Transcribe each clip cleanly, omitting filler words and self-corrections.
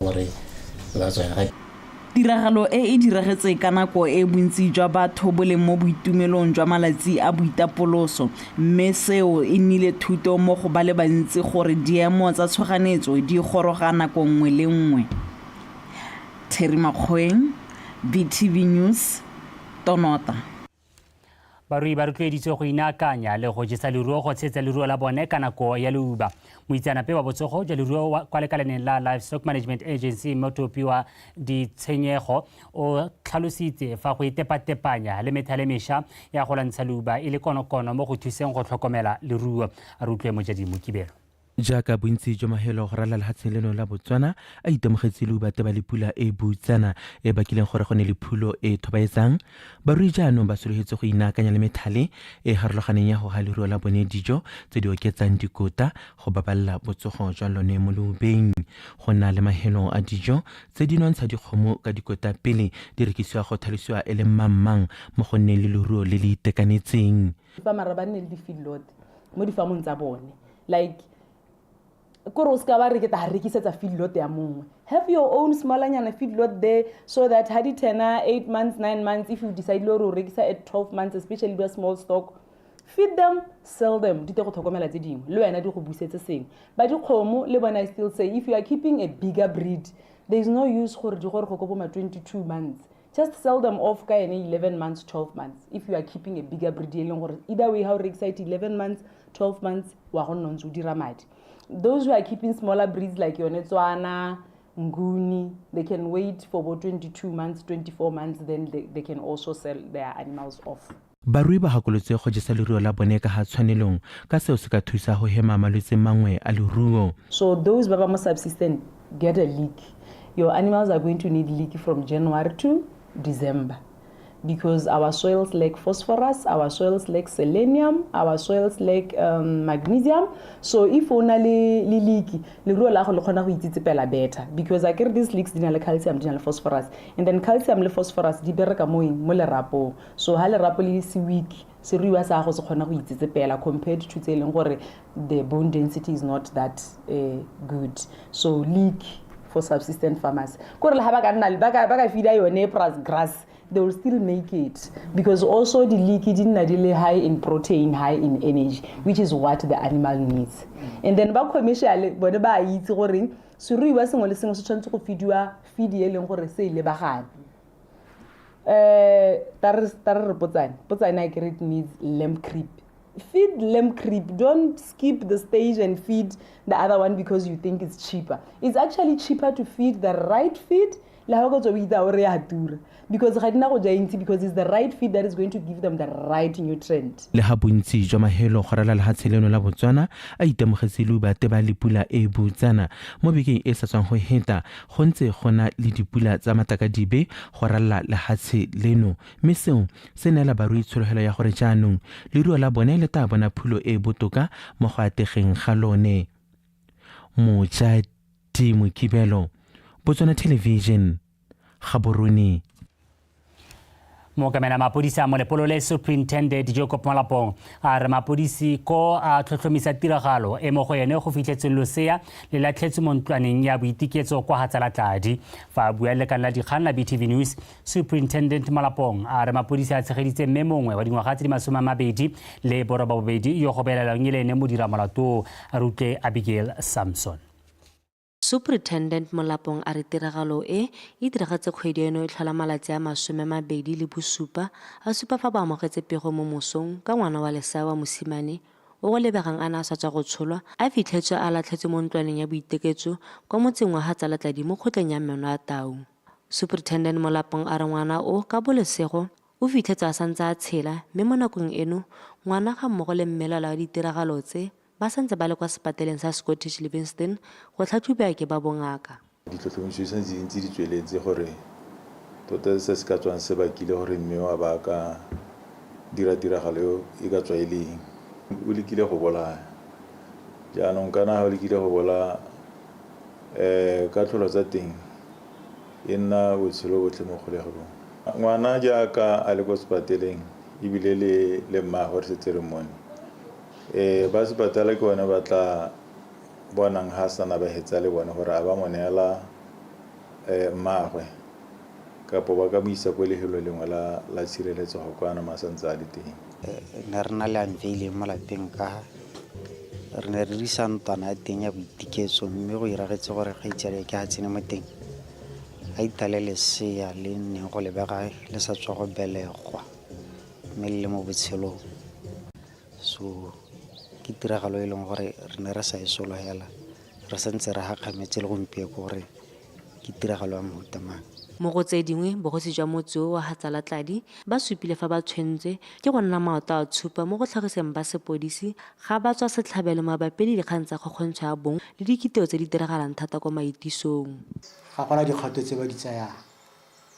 gore ba tswega. Tiragalo e diragetse ka nako e bontsi jwa batho bo leng mo boitumelong jwa malatsi a boitapoloso mme seo e nnile thuto mo go ba le bantsi gore diemo tsa tshoganetso di goroga nako nngwe le nngwe. Terry Makgoeng, BTV News, Tonota. Barui ba rotloeditswe go inaakanya le go jesa leruo go tshetsa leruo la bone ka nako ya leuba. Moitseanape wa botsogo jwa leruo kwa lekaleng la Livestock Management Agency Motopi wa Ditshenyego o tlhalositse fa go itepatepanya le methale mešwa ya go lwantsha leuba e le konokono mo go thuseng go tlhokomela leruo. A re utlwe Mojadi Mokibelo. Jaaka bontsi jwa mahelo go rala lehatseng leno la Botswana a itemogetse leuba teba le pula e butsana e bakileng gore go ne le phulo e thobaetsang, barui jaanong ba sologetse go inaakanya le methale e harologaneng ya go ga leruo la bone dijo tse di oketsang dikota go baballa botsogo jwa lone mo leubeng. Go na le mahelo a dijo tse di nontsha dikgomo ka dikota pele di rekisiwa go thalisiwa e le mmang mo go nne le leruo le le itekanetseng. Famara ba nne le di-feedlot mo difamong tsa bone, like feedlot ya mongwe. Have your own smalanyana feedlot there so that had it 8 months, 9 months, if you decide to rekisa at 12 months, especially with small stock, feed them, sell them. Di te go tlhokomela tse dingwe le wena di go busetse seng. Ba dikgomo le bona I still say if you are keeping a bigger breed, there is no use gore di gore go go 22 months. Just sell them off ka 11 months, 12 months. If you are keeping a bigger breed, either way how rekisa 11 months, 12 months, wa go nna ntse dira madi. Those who are keeping smaller breeds like BOTSWANA, Nguni, they can wait for about 22 months, 24 months, then they can also sell their animals off. Barui ba hakolotse go jesa leruo la bone ka ha tshwanelong ka seo se ka thusa go hema malwetse mangwe a leruo. So those ba mo subsistent get a leak. Your animals are going to need leak from January to December. Because our soils lack phosphorus, our soils lack selenium, our soils lack magnesium. So if only leaky, the rule la go le khona go itsitsepela better because I get these leaks dina le calcium dina le phosphorus and then calcium le phosphorus di bereka mo lerapo. So ha lerapo le se weak se ruiwa sa go se khona go itsitsepela compared to tse leng gore the bone density is not that good. So leak for subsistent farmers. Kore le ha ba ka nna ba ka feeda yone grass, they will still make it because also the leaky didn't really high in protein, high in energy, which is what the animal needs. And then ba commercial bone ba itse gore seruiwa sengwe le sengwe se tshwanetse go feed ye leng gore se ile bagane. Tar Botswana it needs lamb creep. Feed lamb creep. Don't skip the stage and feed the other one because you think it's cheaper. It's actually cheaper to feed the right feed because it's the right feed that is going to give them the right nutrient. Le ha bontsi jwa mahelo go rala lehatshe leno la Botswana a itemogetse leuba teba le pula e butsana mo bekeng e sa tswang go heta go ntse gona le dipula tsa matakadibe go rala lehatshe leno mme seo se neela barui tshologelo ya gore jaanong leruo la bone le tla bona phulo e botoka mo go ategeng ga lone. Mojadi Mokibelo, Botswana Television, Gaborone. Mokamela mapodisi a Molepolole Superintendent Jacob Malapong a re mapodisi ko a tlhotlhomisa tiragalo e mo go yene go fitlhetse losea le latlhetse mo ntlwaneng ya boitiketso kwa Hatsalatladi. Fa bua le kana la dikgang la BTV News, Superintendent Malapong a re mapodisi a tshegeditse mme mongwe wa dingwaga tse di 20 le borobabobedi yo go belalang le ene mo diramolato. A rutle Abigail Samson. Superintendent Malapong a re tiragalo e diragatse kgwedi eno e tlhola malatsi a 27 a supa fa ba amogetse pego mo mosong ka ngwana wa lesea wa mosimane o go lebegang a na sa tswa go tsholwa a fitlhetswe a latlhetse mo ntlwaneng ya boiteketso kwa motseng wa Hatsalatladi mo kgotleng ya Meno a Tau. Superintendent Malapong a re ngwana o ka bolesego o fitlhetse a santse a tshela mme mo nakong eno ngwana ga mmogo le mmelala wa ditiragalo tse ba santse ba le kwa sepateleng sa Scottish Livingston go tlhatlhobiwa ke ba bongaka. Ditlhotlhomiso di ntse di tsweletse gore tota se se ka tswang se bakile gore mme wa ba ka dira tiragalo e ka tswa e leng o lekile go bolaya jaanong kana o lekile go bola ka tlholo tsa teng e nna botshelo botlhe mo kgolegelong. Ngwana jaaka a le kwa sepateleng ebile le mmaagwe re setse re mone ba se patala ke bona ba tla bonang ha sana ba hetsa le bona gore a ba mo neela mmaagwe kapo ba ka mo isa ko lehelo lengwe la tshireletsego kwa ana masantse a le teng. Ne re na le unveile mo lapeng ka re ne re dirisa ntwana ya teng ya boitiketso mme go iragetse gore kgaitsadi ke a tsene mo teng a itale lesea le neng go lebega le sa tswa go belegwa mme le mo botshelong. So ke tiragalo e leng gore re ne re sa e sologela re santse re gakgametse le gompieko gore ke tiragalo ya mohuta mang. Mo go tse dingwe bogosi jwa motse wa Hatsalatladi ba supile fa ba tshwentse ke go nna maoto a tshupa mo go tlhagiseng ba sepodisi ga ba tswa setlhabelo mabapi le dikgang tsa kgokgontsho ya bong le dikiteo tse di diragalang thata kwa maitisong. Ga gona dikgato tse ba di tsayang.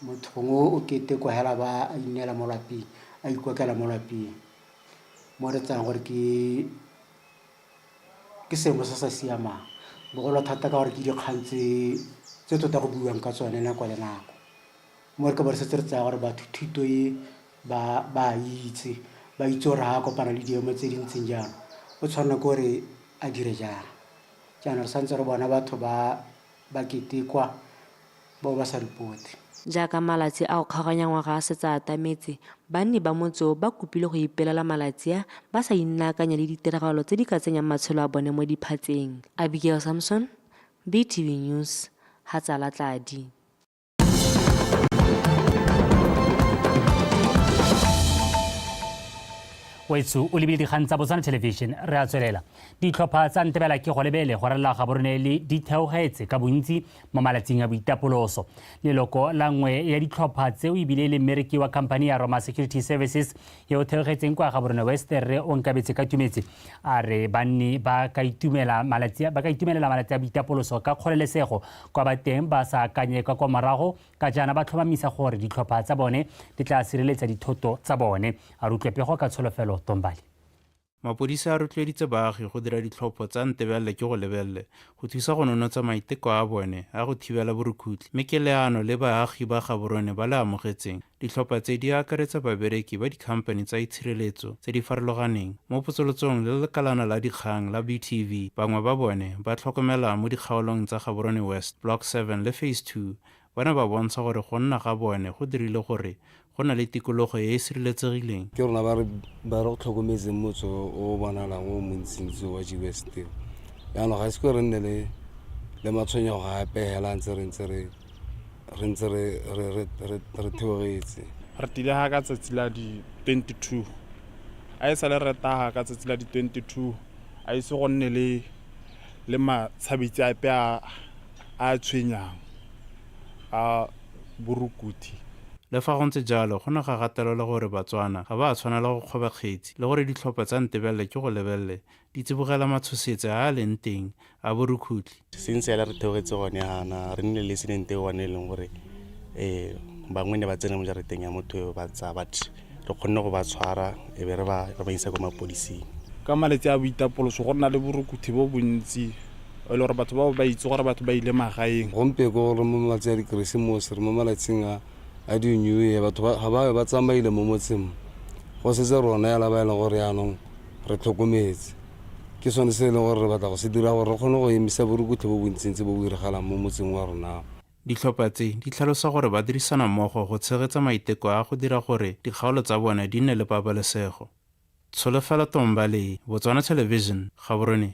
Motho gongwe o kete kwa hela ba a inela mo lapeng a ikwakela mo lapeng mo re tsang gore ke seemo se sa siamang bogolo thata ka gore ke dikgang tse tota go buiwang ka tsone nako le nako mo re ka ba re setse re tsaya gore batho thuto e ba itse gore ga a kopana le diemo tse dintseng jalo o tshwanela ke gore a dire jang. Jaanong re santse re bona batho ba ketekwa bao ba sa ripote. Jaaka malatsi a go kgaganya ngwaga a setse a atametse banni ba motseo ba kopile go ipelela malatsi a ba sa inakanya le ditiragalo tse di ka tsenyang matshelo a bone mo diphatseng. Abigail Samson, BTV News, Hatsalatladi. Wetsu o lebile dikgang tsa Botswana Television re a tswelela. Ditlhopha tsa Ntebela ke go lebele go rala ga borone le di theogetse ka bontsi mo malatsing a boitapoloso. Leloko la nngwe ya ditlhopha tseo e bile le mmereki wa company ya Roma Security Services yo theogetseng kwa ga borone West re o nkabetse ka tumetse a re banni ba ka itumelela malatsi a boitapoloso ka kgololesego kwa ba teng ba sa akanyeka kwa morago ka jana ba tlhomamisa gore ditlhopha tsa bone di tla sireletsa dithoto tsa bone a rutlwepego ka tsholofelo Tombali. Mapodisa a rotloeditse baagi go dira ditlhopho tsa Ntebele ke go lebelele go thusa go nonotsa maiteko a bone a go thibela borukutlhi mme ke leano le baagi ba gaborone ba le amogetseng. Ditlhopha tse di akaretsa babereki ba dikhamphane tsa itshireletso tse di farologaneng mo potsolotsong le lekalana la dikgang la BTV. Bangwe ba bone ba tlhokomela mo dikgaolong tsa Gaborone West, Block 7 le Phase 2 bana ba bontsha gore go nna ga bone go dirile gore go na le tikologo e e sireletsegileng. Ke rona ba re go tlhokometseng motse o bonalang o montsintsi wa West. Yaanong ga se ke re nne le matshwenyego gape hela ntse re theogetse. Re tile ga ka tsatsi la di 22 a e sa le retaga ka tsatsi la di 22 a ise go nne le matshabetsi ape a tshwenyang a borukuthi. Le fa go ntse jalo go ne ga gatelela gore Batswana ga ba tshwanela go kgoba kgetsi le gore ditlhopha tsa Ntebele ke go lebelele di tsibogela matshosetsi a leng teng a borukutlhi. Since re theogetse gone yana re nne le senente one leng gore bangwe ne ba tsena mo jareteng ya motho ba tsa batho re kgonne go ba tshwara e be re ba isa kwa mapodising. Ka maletsi a boitapoloso go nna le borukuthi bo bontsi e le gore batho ba ba itse gore batho ba ile magaeng. Gompe go gore mo malatsi a dikeresemose re mo malatsing a di New Year batho ga ba tsamaile mo motseng go setse rona ya la ba ile gore yaanong re tlhokometse ke sone se le gore re batla go se dira gore re kgone go emisa borukutlhi bo bontsintsi bo bo iragalang mo motseng wa rona. Ditlhopha tse di tlhalosa gore ba dirisana mmogo go tshegetsa maiteko a go dira gore dikgaolo tsa bone di nne le pabalesego. Tsholofelo Tombali, Botswana Television, Gaborone.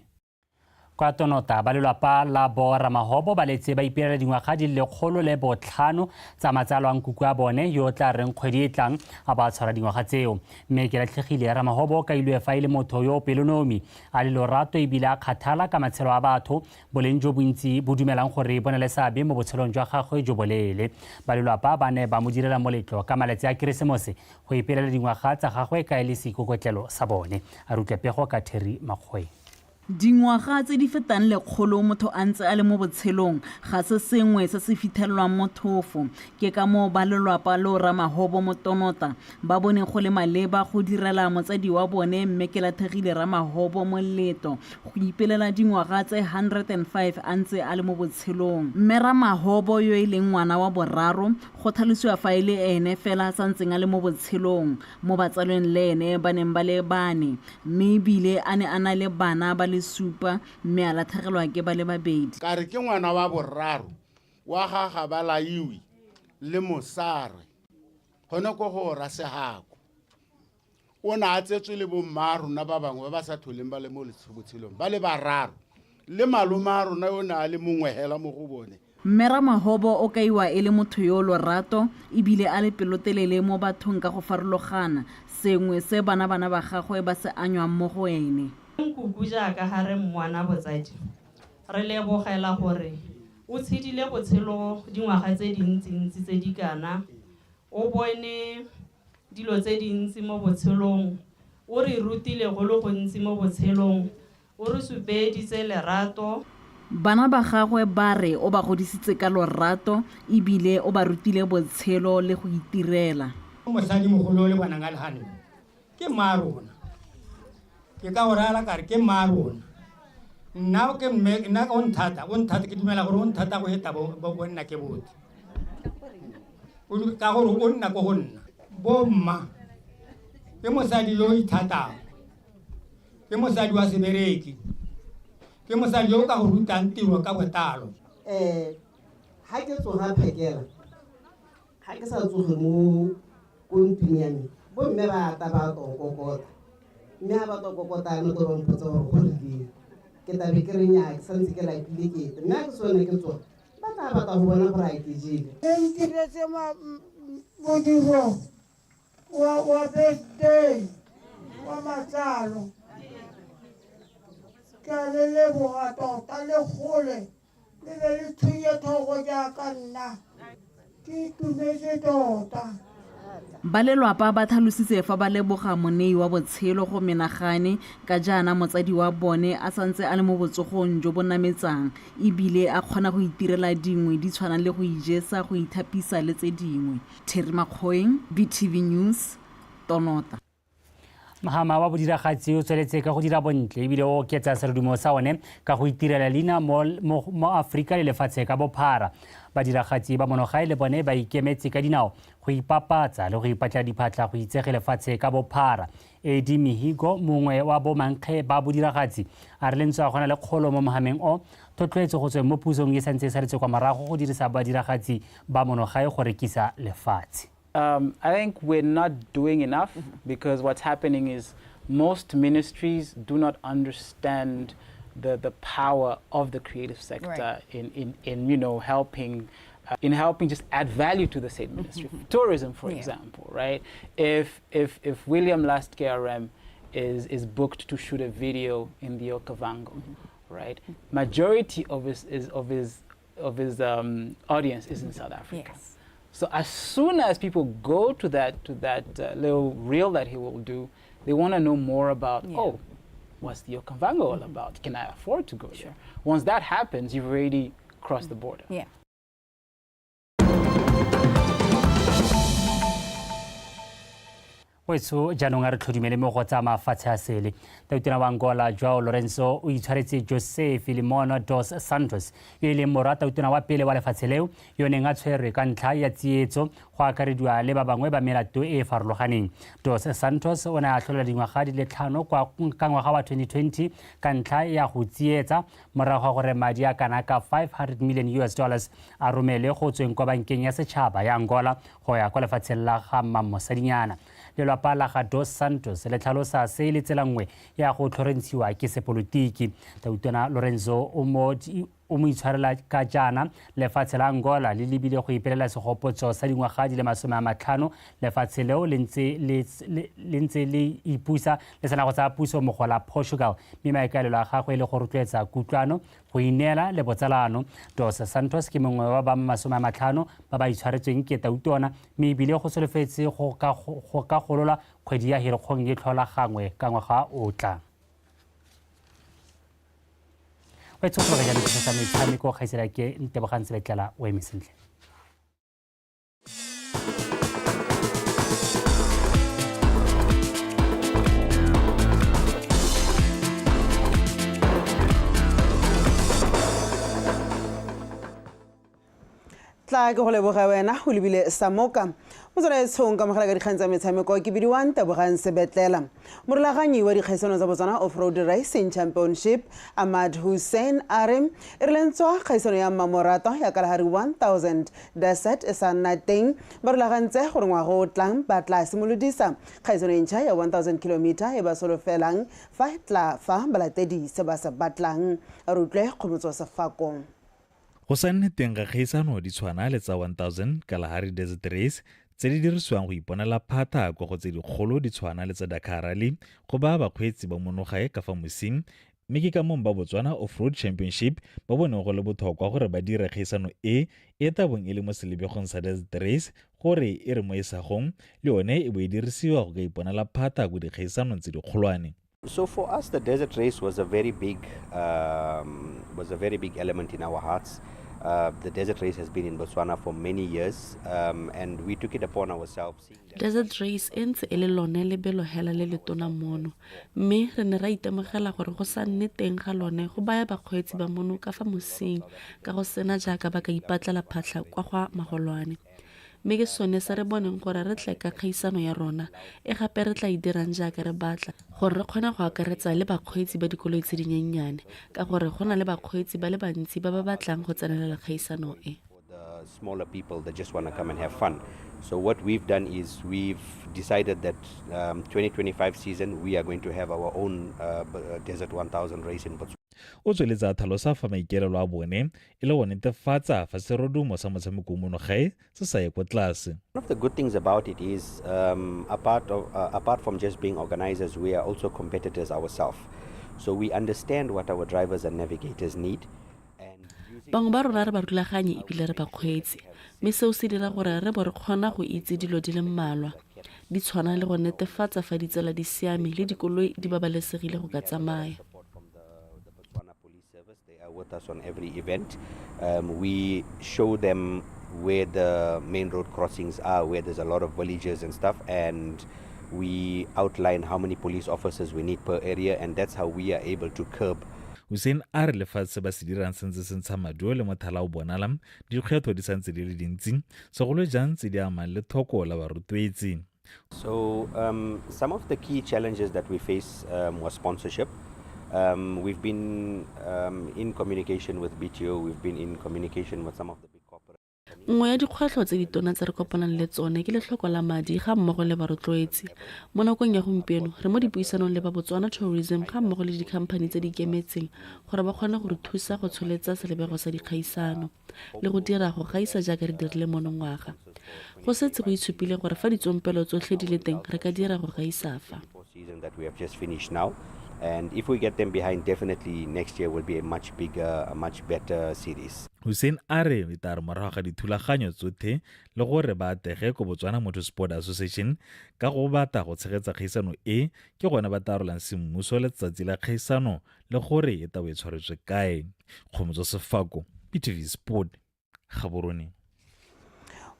Kwa Tonota ba lelapa la Boramahobo ba letse ba ipeela dingwaga di le 105 tsa matsalo a nkuku a bone yo tla reng kgwedi e tlang a ba tshwara dingwaga tseo mme ke latlhegile Ramahobo ka ilwe fa ile motho yo pelonomi a le lorato e bile a kgathala ka matshelo a batho boleng jo bontsi bo dumelang gore bona le sabe mo botshelong jwa gagwe jo bolele ba lelapa ba ne ba mo direla moletlo ka malatsi a Keresemose go ipeela dingwaga tsa gagwe ka ile sikokotlelo sa bone a rutlwepego ka Terry Makgwe. Dingwaga tse di fetang 100 motho a ntse a le mo botshelong ga se sengwe se se fitlhelwang mo thofo ke ka mo ba lelapa lo Ramahobo mo Tonota ba bone go le maleba go direla motsadi wa bone mme ke lathegile Ramahobo mo leto go ipelela dingwaga tse 105 a ntse a le mo botshelong mme Ramahobo yo e leng ngwana wa boraro go tlhalosiwa fa ile ene fela sa ntseng a le mo botshelong mo batsaleng le ene ba neng ba le bane mme bile a ne a na le bana ba le supa mme a latlhegelwa ke ba le babedi ka re ke ngwana wa boraro wa gaga ba laiwi le mosare gone ko go ra segako o na a tsetswe le bommaru na ba bangwe ba sa tholeng ba le mo botshelong ba le bararo le maloma rona o na le mongwe hela mo go bone. Mmera Mahobo o kaiwa e le motho yo lorato ebile a le pelotelele mo bathong ka go farologana sengwe se bana ba gagwe ba se anywang mo go ene. Nkuku jaaka ga re mmwana botsadi re lebogela gore o tshedile botshelo dingwaga tse dintsi tse di kana o bone dilo tse dintsi mo botshelong o re rutile go le gontsi mo botshelong o re supeditse lerato. Bana ba gagwe ba re o ba godisitse ka lorato ebile o ba rutile botshelo le go itirela. Mosadi mogolo le bana ga le gane ke marona ke ka orala ka re ke marona nna ke nna o nthata ke dumela gore o nthata go heta bo nna ke botse o ka gore o nna go nna bomma ke mosadi yo ithata ke mosadi wa sebereki ke mosadi yo ka go rutang tiro ka botlalo. Ha ke tsoga phekela ha ke sa tsoge mo kontung ya me bomme ba ta ba tokokota mme ha ba tokokota no to mpotsa gore go re ke tabe ke re nya ke santse ke lapile ke mme ke sone ke tsoga ba ta go bona gore a ke jile ntiretse modiro wa birthday wa matlalo ka le leboga tota le gole le be le thuye thogo jaaka nna ke itumetse tota. Ba lelwapa ba tlhalositse fa ba leboga monei wa botshelo go menagane ka jaana motsadi wa bone a santse a le mo botsogong jo bo nametsang ebile a kgona go itirela dingwe di tshwanang le go ijesa go ithapisa le tse dingwe. Terry Makgoeng, BTV News, Tonota. Mahama wa bodiragatsi o tsweletse ka go dira bontle ebile o oketsa serodumo sa one ka go itirela leina mo Afrika le lefatshe ka bophara. Badiragatsi ba monogae le bone ba ikemetse ka dinao go ipapatsa le go ipatla diphatla go itsege lefatshe ka bophara. Edi Mihigo mongwe wa bomankge ba bodiragatsi a re lentswe a gona le kgolo mo mohameng o thotloetse go tswe mo pusong e santse sa retse kwa marago go dirisa badiragatsi ba monogae go rekisa lefatshe. I think we're not doing enough because what's happening is most ministries do not understand the power of the creative sector in helping just add value to the state ministry. Tourism, for example, right? If William Last KRM is booked to shoot a video in the Okavango, right? Majority of his audience is in South Africa. Yes. So as soon as people go to that little reel that he will do, they want to know more about, oh, what's the Okavango all about? Can I afford to go there? Once that happens, you've already crossed the border. Yeah. Wetso jaanong a re tlhodimele mo go tsa mafatshe a sele tautona wa Angola Joao Lorenzo o itshwaretse Jose Filimono dos Santos yo e leng morwa tautona wa pele wa lefatshe leo yo neng a tshwerwe ka ntlha ya tsietso go akarediwa le ba bangwe ba melato e farologaneng. Dos Santos o ne a tlhola dingwaga di le 5 ka ngwaga wa 2020 ka ntlha ya go tsietsa morago ga gore madi a kana ka $500 million a romele go tsweng kwa bankeng ya setšhaba ya Angola go ya kwa lefatsheng la ga Mamosadinyana. Lelwapa la ga Dos Santos le tlhalosa se le tsela nngwe ya go tlhorentshiwa ke sepolotiki. Tautona Lorenzo o mo itshwarela ka jaana lefatshe la Angola le lebile go ipelela segopotso sa dingwaga di le 50 lefatshe leo le ntse le ipusa le sana go tsa puso mo go la Portugal mme maikaelelo a gagwe le go rotloetsa kutlwano go ineela le botsalano. Dos Santos ke mongwe wa ba 50 ba ba itshwaretsweng ke tautona mme ebile go solofetse go ka golola kgwedi ya Herekgong e tlhola gangwe ka ngwaga o tlang. Wa tsogela jana ke sa metshameko kgaisela ke Ntebogang Sebetlela o eme sentle. tla ke go leboga wena o lebile Samoka mo tsona etshong ka mogala ka dikgang tsa metshameko ke bidiwang Tebogang Sebetlela morulaganyi wa dikgaisano tsa Botswana Off-Road Racing Championship Ahmad Hussein Arem e relentswa kgaisano ya mmamoratwa ya kalahari 1000 desert e sa nna teng ba rulagantse gore ngwaga o tlang ba tla simolodisa kgaisano e ntšha ya 1000 km e ba solofelang fa tla fa balatedi se ba se batlang a re utlwe kgomotso Sefako. Go sa nne teng ga kgaisano di tshwana le tsa 1000 Kalahari Desert Race tse di dirisiwang go iponela phata kwa go tse dikgolo di tshwana le tsa Dakar Rally go ba bakgweetsi ba monogae ka fa mosing mme ke ka mong ba Botswana Off-Road Championship ba bone go le botlhokwa gore ba dire kgaisano e tabong e le mo selebegong sa Desert Race gore e re mo isagong le yone e bo e dirisiwa go ka iponela phata go dikgaisanong tse dikgolwane. So for us, the desert race was a very big element in our hearts. The desert race has been in Botswana for many years, and we took it upon ourselves. Desert race e ntse e le lone lebelo hela le le tona mono mme re ne ra itemogela gore go sa nne teng ga lone go baya bakgweetsi ba mono ka fa mosing ka go sena jaaka ba ka ipatlela phatlha kwa gwa magolwane mme ke sone se re boneng gore re tle ka kgaisano ya rona e gape re tla e dirang jaaka re batla gore re kgona go akaretsa le bakgweetsi ba dikoloi tse dinyenyane ka gore go na le bakgweetsi ba le bantsi ba ba batlang go tsenelela kgaisano e. Smaller people that just want to come and have fun. So what we've done is we've decided that 2025 season we are going to have our own Desert 1000 race in Botswana. O tsweletsa tlhalosa fa maikelelo a bone e le go netefatsa fa serodumo sa motshameko monogae se sa ye kwa tlase. One of the good things about it is apart from just being organizers, we are also competitors ourselves. So we understand what our drivers and navigators need. Bangwe ba rona re ba rulaganye ebile re bakgweetsi mme seo se dira gore re bo re kgona go itse dilo di le mmalwa di tshwana le go netefatsa fa ditsela di siame le dikoloi di babalesegile go ka tsamaya. They are with us on every event. We show them where the main road crossings are, where there's a lot of villages and stuff, and we outline how many police officers we need per area, and that's how we are able to curb. Hussein a re lefatshe ba se dirang sentse se ntsha maduo le mothala o bonalang dikgetho di santse di le dintsi segolo jang tse di amang le thoko la barutwetsi. So some of the key challenges that we face was sponsorship. We've been in communication with BTO, we've been in communication with some of the big corporates. Nngwe ya dikgwetlho tse ditona tse re kopanang le tsone ke letlhoko la madi ga mmogo le barotloetsi mo nakong ya gompieno re mo dipuisanong le ba Botswana Tourism ga mmogo le dikhamphani tse di ikemetseng gore ba kgone go re thusa go tsholetsa selebego sa dikgaisano le go dira go gaisa jaaka re dirile monongwaga go setse go itshupile gore fa ditsompelo tsotlhe di le teng re ka dira go gaisa fa. That we have just finished now. And if we get them behind, definitely next year will be a much bigger, a much better series. Hussein Are e tla re morago ga dithulaganyo tsotlhe le gore ba atege ko Botswana Motorsport Association ka go batla go tshegetsa kgaisano e ke gone ba tarolang semmuso letsatsi la kgaisano le gore e tabo e tshwaretswe kae. Kgomotso Sefako, PTV Sport, Gaborone.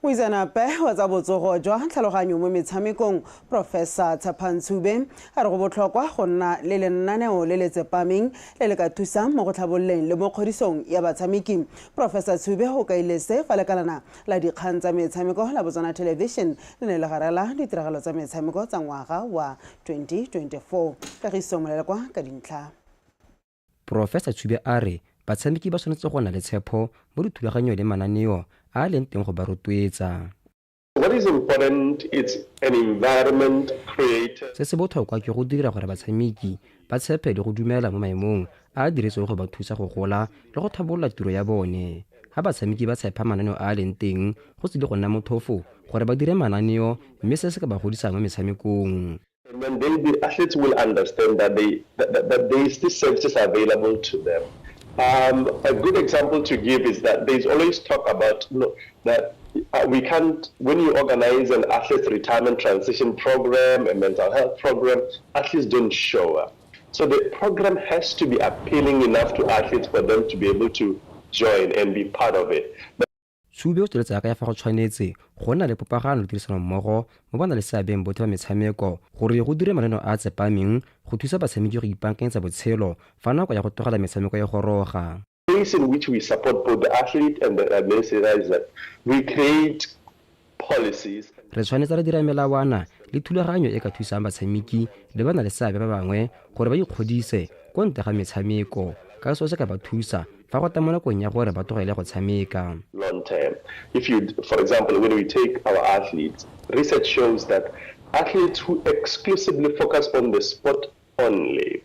Moitseanape wa tsa botsogo jwa tlhaloganyo mo metshamekong Professor Tshapantshube a re go botlhokwa go nna le lenaneo le le tsepameng le le ka thusang mo go tlhabololeng le mo kgodisong ya batshameki. Professor Tshube go kailese fa lekalana la dikgang tsa metshameko la Botswana Television le ne le garela ditiragalo tsa metshameko tsa ngwaga wa 2024 kagiso molele kwa ka dintlha. Professor Tshube a re batshameki ba tshwanetse go na le tshepo mo dithulaganyo le mananeo a leng teng go ba rotloetsa. What is important is an environment created. Se se botlhokwa ke go dira gore batshameki ba tshepe le go dumela mo maemong a diretsweng go ba thusa go gola le go tlhabolola tiro ya bone. Ha batshameki ba tshepa mananeo a leng teng go se le go nna motlhofo gore ba dire mananeo mme se se ka ba godisa mo metshamekong. And when the athletes will understand that these services are available to them. A good example to give is that there's always talk about that we can't, when you organize an athlete's retirement transition program, a mental health program, athletes don't show up. So the program has to be appealing enough to athletes for them to be able to join and be part of it. Tshube o tsweletsa ka ya fa go tshwanetse go nna le popagano le tirisano mmogo mo bana le seabeng botlhe ba metshameko gore go dire mananeo a tsepameng go thusa batshameki go ipaakanyetsa botshelo fa nako ya go tlogela metshameko ya goroga. ways in which we support both the athlete and the administrator is that we create policies. Re tshwanetse re dira melawana le thulaganyo e ka thusang batshameki le bana le seabe ba bangwe gore ba ikgodise ko ntle ga metshameko ka se ka ba thusa fa go tamo nakong ya gore ba tlogele go tshameka. Long term. If you, for example, when we take our athletes, research shows that athletes who exclusively focus on the sport only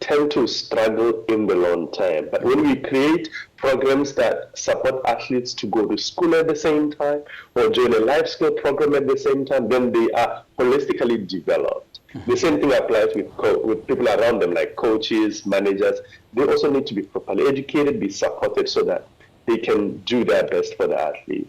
tend to struggle in the long term. But when we create programs that support athletes to go to school at the same time or join a life skill program at the same time, then they are holistically developed. The same thing applies with people around them, like coaches, managers. They also need to be properly educated, be supported so that they can do their best for the athlete.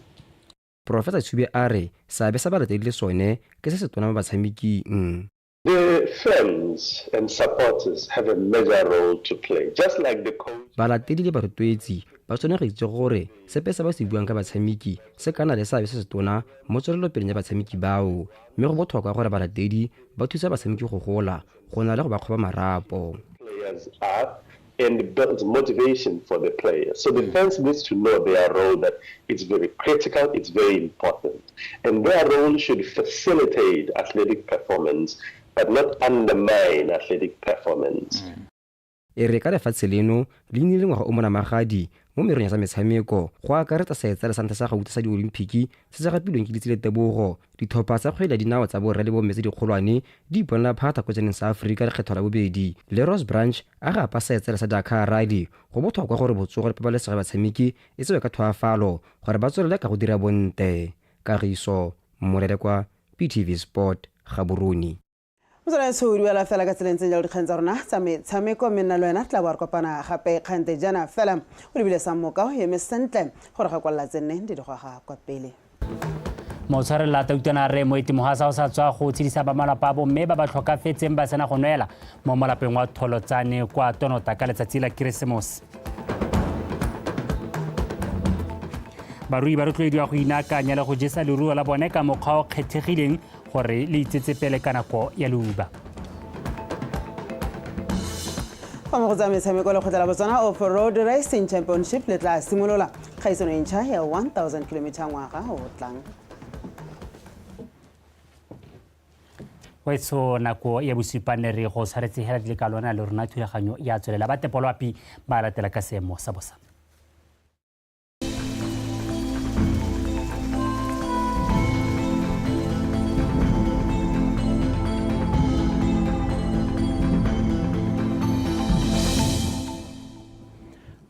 Professor Tshube a re seabe sa balatedi le sone ke se se tona mo batshameking. The fans and supporters have a major role to play, just like the coach. Balatedi le barutwetsi ba tsone go itse gore sepe se ba se buang ka batshameki se kana le seabe se se tona mo tswelelopeleng ya batshameki bao, mme go botlhokwa gore balatedi ba thusa batshameki go gola go na le go ba kgoba marapo. Players are and builds motivation for the players. So the fans needs to know their role, that it's very critical, it's very important. And their role should facilitate athletic performance, but not undermine athletic performance. E re ka lefatshe leno le nnile ngwaga o mo namagadi mo merong ya tsa metshameko go akaretsa seetsa le santa sa gauta sa diolimpiki se se gapilweng ke ditsile tebogo ditlhopha tsa kgwele ya dinao tsa borre le bommetse dikgolwane di iponela phata ko tseneng sa aforika lekgetho la bobedi le Ross Branch a gapa seetsa le sa Dakar Rally go botlhokwa gore botsogo le pabalesego ya batshameki e tsewe ka thoafalo gore ba tswelele ka go dira bonte. Kagiso Morere kwa PTV Sport Gaborone. Motswela tsho duela fela ka tseleng jalo dikgang tsa rona tsa metshameko mme nna le wena tla bo re kopana gape kgante jana fela o lebile sa mmoka ye me sentle gore ga kwalla tsenne di go ga kwa pele. Motshwarela tautana re mo itimohasa o sa tswa go tshedisa ba malapa bo mme ba ba tlhokafetseng ba sena go nwela mo malapeng wa Tholotsane kwa Tonota ka letsatsi la Keresemose. Barui ba rotloediwa go inakanya le go jesa leruo la bone ka mokgwa o kgethegileng gore le itsetsepele ka nako ya leuba. Fa mo go tsa metshameko le kgotla la Botswana Off-Road Racing Championship le tla simolola kgaisano e ntšha ya 1000 km ngwaga o tlang. Wetso nako ya bosupane re go tshwaretse hela di le ka lona le rona thulaganyo ya tswelela ba tepolwapi ba latela ka seemo sa bosa.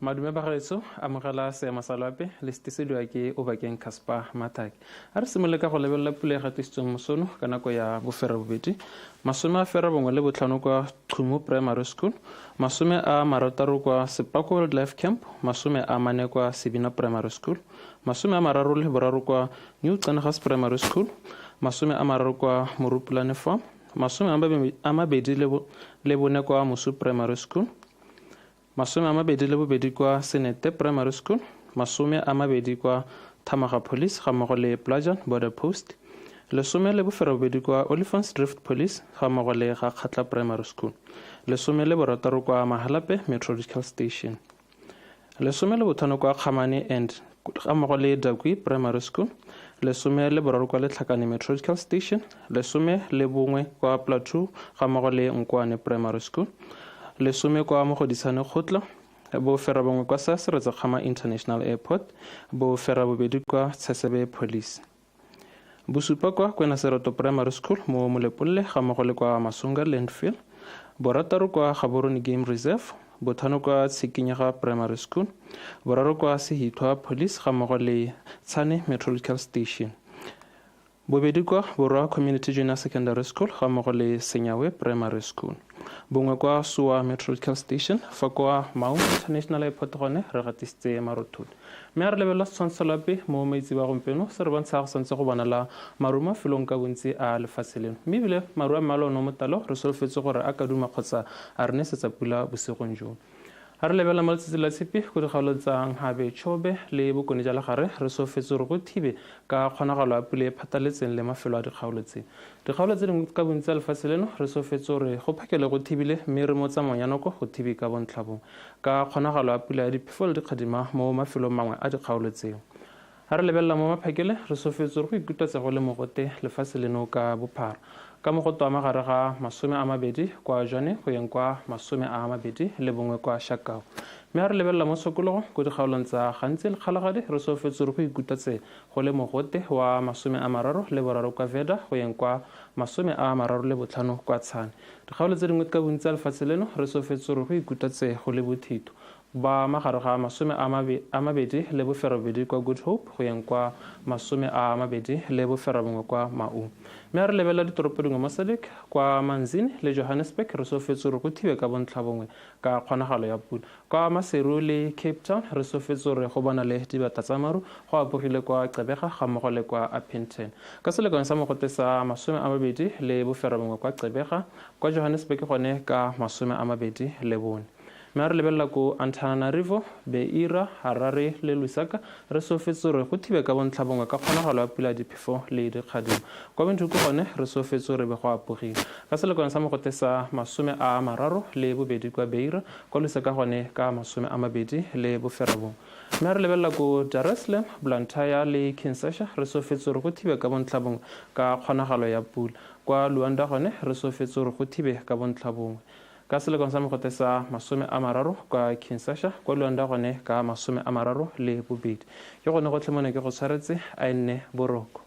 Madume ba gaetso amogela seema sa loape le setisedwa ke Obakeng Casper Mathaki. A re simolole ka go lebelela pula e gatisitsweng mosono ka nako ya bofera bobedi. Masome a fera bongwe le botlhano kwa Tlumo Primary School, masome a marataro kwa Sepako Wildlife Camp, masome a mane kwa Sebina Primary School, masome a mararo le boraro kwa New Tsenegas Primary School, masome a mararo kwa Morupulane Farm, masome a mabedi le bone kwa Mosu Primary School, masome a mabedi le bobedi kwa Senete Primary School, masome a mabedi kwa Thamaga Police ga mmogo le Plajan Border Post, lesome le bofera bobedi kwa Oliphants Drift Police ga mmogo le ga Kgatla Primary School, lesome le borataro kwa Mahalape Meteorological Station, lesome le botlhano kwa Khamane and ga mmogo le Dakwi Primary School, lesome le boraro kwa Letlhakane Meteorological Station, lesome le bongwe kwa Plateau ga mmogo le Nkwane Primary School, lesome kwa Mogodisane Khotla, bofera bongwe kwa Saseretsa Khama International Airport, bofera bobedi kwa Tsesebe Police. Bosupa kwa Kwena Seroto Primary School mo Molepolle ga mmogo le kwa Masunga Landfill, borataro kwa Gaborone Game Reserve, bothano kwa Tshikinyega Primary School, boraro kwa Sehithwa Police ga mmogo le Tshane Meteorological Station, bobedi kwa Borwa Community Junior Secondary School ga mmogo le Senyawe Primary School, bongwe kwa Suwa Meteorological Station, fa kwa Maun International Airport gone re gatisitse marothodi. Mme a re lebelela setshwantsho lape mo maitsi ba gompieno se re bontsha go santse go bonala maru mo mafelong ka bontsi a lefatshe leno, mme ebile maru a mmala ono motalo re solofetse gore a ka duma kgotsa a re nesetsa pula bosigong jono. ha re lebela mo letsatsi la tshipi go dikgaolo tsa Habe Chobe le bokone ja legare re sofetse re go thibe ka kgonagalo ya pula e phataletseng le mafelo a dikgaolo tse dingwe ka bontsi a lefatshe leno re sofetse re go phakele go thibile mme re mo tsamayong ya nako go thibi ka bontlhabong ka kgonagalo ya pula ya diphefo le dikgadima mo mafelong mangwe a dikgaolo tseo ha re lebelela mo maphakele re sofetse re go ikutlwetsa go le mogote lefatshe leno ka bophara ka mogoto wa magare ga 20 kwa Jwane go yeng kwa 21 kwa Shakao mme ha re lebelela mo Sokologo go dikgaolong tsa gantsi le kgalagadi re sofetse re go ikutlwetse go le mogote wa 33 kwa Veda go yeng kwa 35 kwa Tshane dikgaolo tse dingwe ka bontsi a lefatshe leno re sofetse re go ikutlwetse go le bothito ba magare ga 20 kwa Good Hope go yeng kwa 21 kwa Maun mme re lebela ditoropo dingwe mo Sadek kwa Manzini le Johannesburg re sofetse re go thibe ka bontlhabongwe ka kgonagalo ya pula kwa Maseru le Cape Town re sofetse re go bona le dibata tsa maru go apogile kwa Cebega ga mmogo le kwa Appington ka selekano sa mogote sa 21 kwa Cebega kwa Johannesburg gone ka 24 mme re lebelela ko Antananarivo, Beira, Harare le Lusaka re sofetse re go thibe ka bontlhabongwe ka kgonagalo ya pula diphefo le dikgadimo kwa Windhoek gone re sofetse re be go apogile ka selekano sa mogote sa 32 kwa Beira kwa Lusaka gone ka 24 mme re lebelela ko Jerusalem, Blantyre le Kinshasa re sofetse re go thibe ka bontlhabongwe ka kgonagalo ya pula kwa Luanda gone re sofetse re go thibe ka bontlhabongwe ka selekano sa mogote sa 30 kwa Kinshasa kwa Luanda gone ka 32 ke gone go tlhemone ke go tshwaretse a nne boroko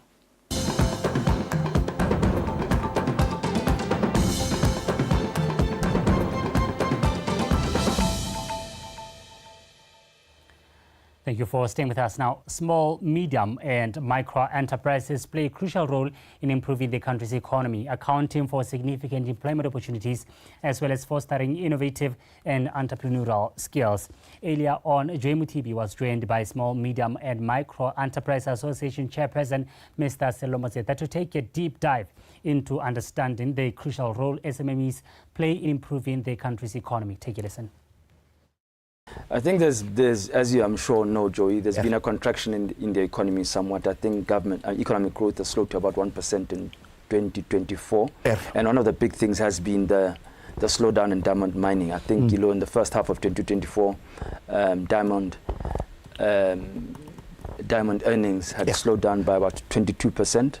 Thank you for staying with us. Now, small, medium and micro enterprises play a crucial role in improving the country's economy, accounting for significant employment opportunities, as well as fostering innovative and entrepreneurial skills. Earlier on, Joy Mutibi was joined by Small, Medium and Micro Enterprise Association Chairperson, Mr. Sello Mozeta, to take a deep dive into understanding the crucial role SMMEs play in improving the country's economy. Take a listen. I think there's as you I'm sure know, Joey, there's been a contraction in the economy somewhat. I think economic growth has slowed to about 1% in 2024. And one of the big things has been the slowdown in diamond mining. I think, in the first half of 2024, diamond earnings had slowed down by about 22%.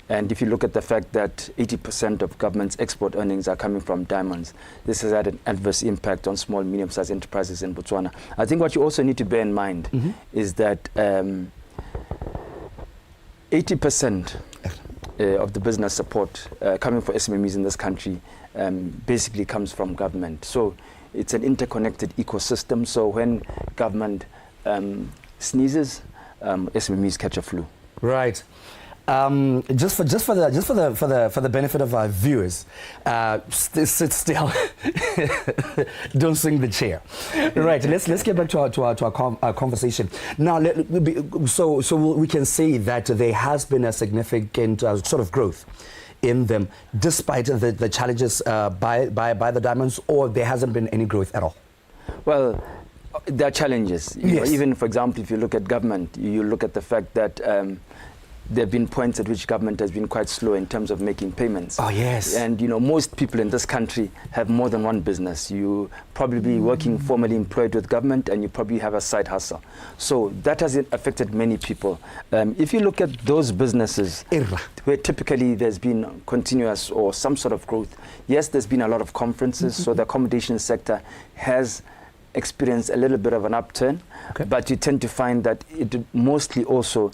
And if you look at the fact that 80% of government's export earnings are coming from diamonds, this has had an adverse impact on small, medium-sized enterprises in Botswana. I think what you also need to bear in mind is that 80% of the business support coming for SMMEs in this country basically comes from government. So it's an interconnected ecosystem. So when government sneezes, SMMEs catch a flu. Right. Just for the benefit of our viewers, sit still. Don't swing the chair. Right. Let's get back to our conversation now. So we can say that there has been a significant sort of growth in them, despite the challenges by the diamonds, or there hasn't been any growth at all. Well, there are challenges. You know, even, for example, if you look at government, you look at the fact that there have been points at which government has been quite slow in terms of making payments. Oh, yes. And, most people in this country have more than one business. You probably working formally employed with government, and you probably have a side hustle. So that has affected many people. If you look at those businesses where typically there's been continuous or some sort of growth, yes, there's been a lot of conferences, so the accommodation sector has experienced a little bit of an upturn, but you tend to find that it mostly also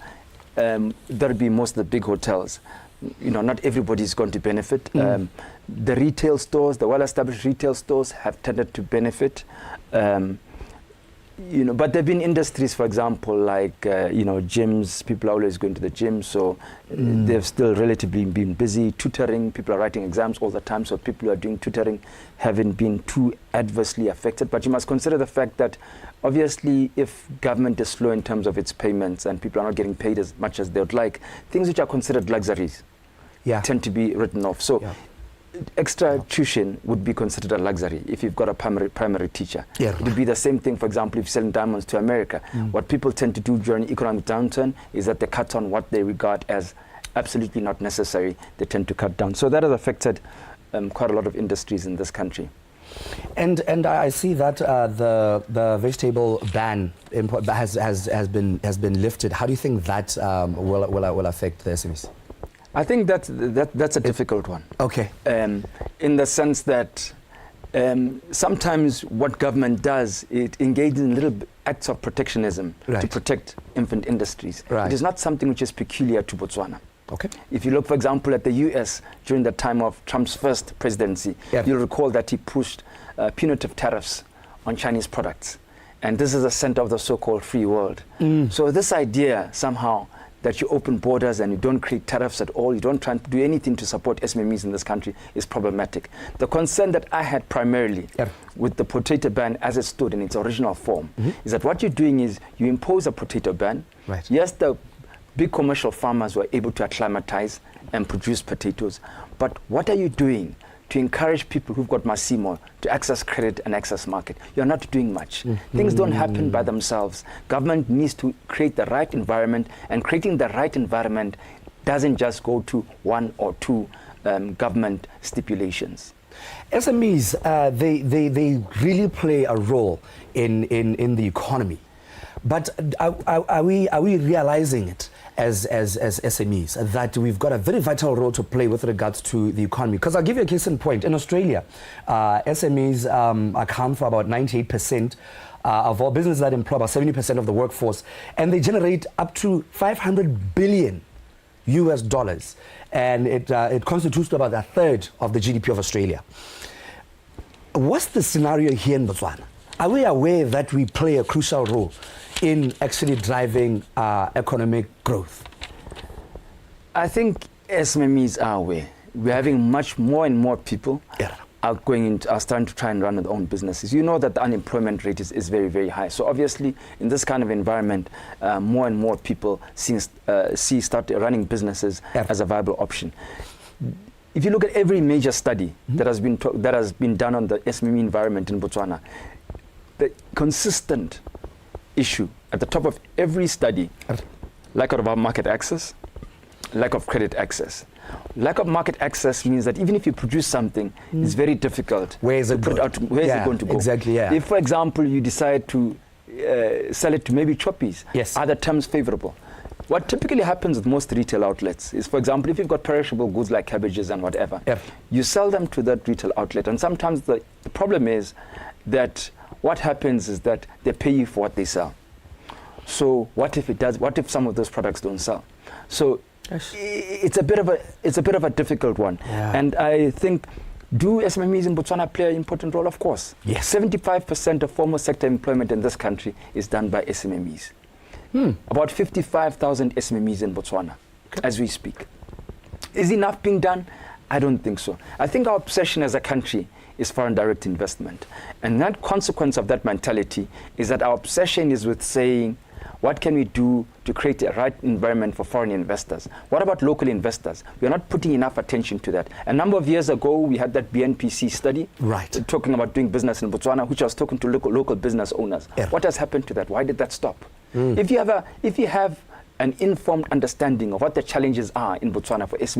there'll be most of the big hotels. Not everybody is going to benefit. The retail stores, the well-established retail stores, have tended to benefit. But there have been industries, for example, like gyms. People are always going to the gym, so they've still relatively been busy. Tutoring, people are writing exams all the time, so people who are doing tutoring haven't been too adversely affected. But you must consider the fact that obviously, if government is slow in terms of its payments and people are not getting paid as much as they would like, things which are considered luxuries tend to be written off. So extra tuition would be considered a luxury if you've got a primary teacher. Yeah. It would be the same thing, for example, if you're selling diamonds to America. What people tend to do during economic downturn is that they cut on what they regard as absolutely not necessary. They tend to cut down. So that has affected quite a lot of industries in this country. And I see that the vegetable ban has been lifted. How do you think that will affect the SMEs? I think that's a difficult one. Okay. In the sense that sometimes what government does, it engages in little acts of protectionism to protect infant industries. It is not something which is peculiar to Botswana. Okay. If you look, for example, at the US during the time of Trump's first presidency, you'll recall that he pushed punitive tariffs on Chinese products. And this is the center of the so-called free world. So this idea somehow that you open borders and you don't create tariffs at all, you don't try to do anything to support SMMEs in this country is problematic. The concern that I had primarily with the potato ban as it stood in its original form is that what you're doing is you impose a potato ban. Yes, the big commercial farmers were able to acclimatize and produce potatoes, but what are you doing to encourage people who've got Massimo to access credit and access market? You're not doing much. Things don't happen by themselves. Government needs to create the right environment, and creating the right environment doesn't just go to one or two government stipulations. SMEs, they really play a role in the economy. But are we realizing it as SMEs, that we've got a very vital role to play with regards to the economy? Because I'll give you a case in point. In Australia, SMEs account for about 98% of all businesses that employ about 70% of the workforce, and they generate up to $500 billion US, and it constitutes to about a third of the GDP of Australia. What's the scenario here in Botswana? Are we aware that we play a crucial role in actually driving economic growth? I think SMMEs are aware. We're having much more and more people are starting to try and run their own businesses. You know that the unemployment rate is very, very high. So obviously, in this kind of environment, more and more people start running businesses as a viable option. If you look at every major study that has been done on the SMME environment in Botswana, the consistent issue at the top of every study, lack of market access, lack of credit access. Lack of market access means that even if you produce something, it's very difficult. Where is it going to go? Exactly, If, for example, you decide to sell it to maybe choppies, are the terms favorable? What typically happens with most retail outlets is, for example, if you've got perishable goods like cabbages and whatever, you sell them to that retail outlet. And sometimes the problem is that what happens is that they pay you for what they sell. So what if some of those products don't sell? So it's a bit of a difficult one. And I think, do SMMEs in Botswana play an important role? Of course. 75% of formal sector employment in this country is done by SMMEs. About 55,000 SMMEs in Botswana as we speak. Is enough being done? I don't think so. I think our obsession as a country is foreign direct investment. And that consequence of that mentality is that our obsession is with saying, what can we do to create a right environment for foreign investors? What about local investors? We are not putting enough attention to that. A number of years ago, we had that BNPC study talking about doing business in Botswana, which was talking to local business owners. What has happened to that? Why did that stop? If you have an informed understanding of what the challenges are in Botswana for SME